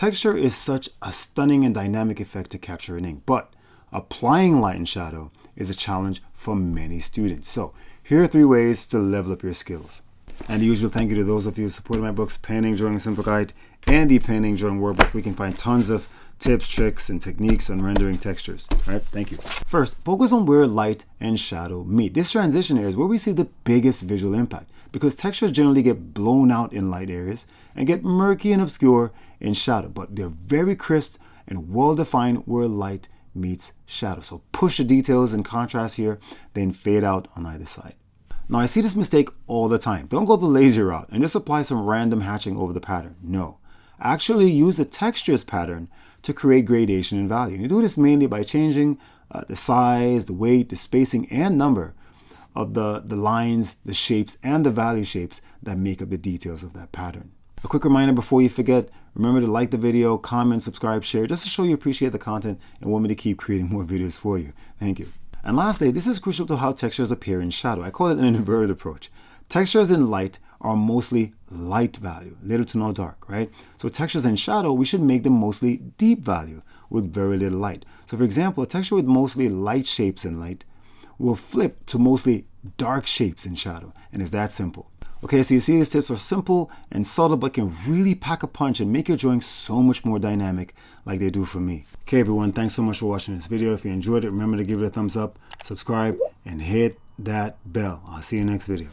Texture is such a stunning and dynamic effect to capture in ink, but applying light and shadow is a challenge for many students. So here are 3 ways to level up your skills. And the usual thank you to those of you who supported my books, Pen Ink Drawing Simple Guide and the Pen Ink Drawing Workbook. We can find tons of tips, tricks, and techniques on rendering textures. All right, thank you. First, focus on where light and shadow meet. This transition area is where we see the biggest visual impact, because textures generally get blown out in light areas and get murky and obscure in shadow, but they're very crisp and well-defined where light meets shadow. So push the details and contrast here, then fade out on either side. Now, I see this mistake all the time. Don't go the lazy route and just apply some random hatching over the pattern. No, actually use the textures pattern to create gradation and value. You do this mainly by changing the size, the weight, the spacing, and number of the lines, the shapes, and the value shapes that make up the details of that pattern. A quick reminder before you forget, remember to like the video, comment, subscribe, share, just to show you appreciate the content and want me to keep creating more videos for you. Thank you. And lastly, this is crucial to how textures appear in shadow. I call it an inverted approach. Textures in light are mostly light value, little to no dark, right? So textures in shadow, we should make them mostly deep value with very little light. So for example, a texture with mostly light shapes in light will flip to mostly dark shapes in shadow. And it's that simple. Okay, so you see these tips are simple and subtle, but can really pack a punch and make your drawing so much more dynamic like they do for me. Okay, everyone, thanks so much for watching this video. If you enjoyed it, remember to give it a thumbs up, subscribe, and hit that bell. I'll see you next video.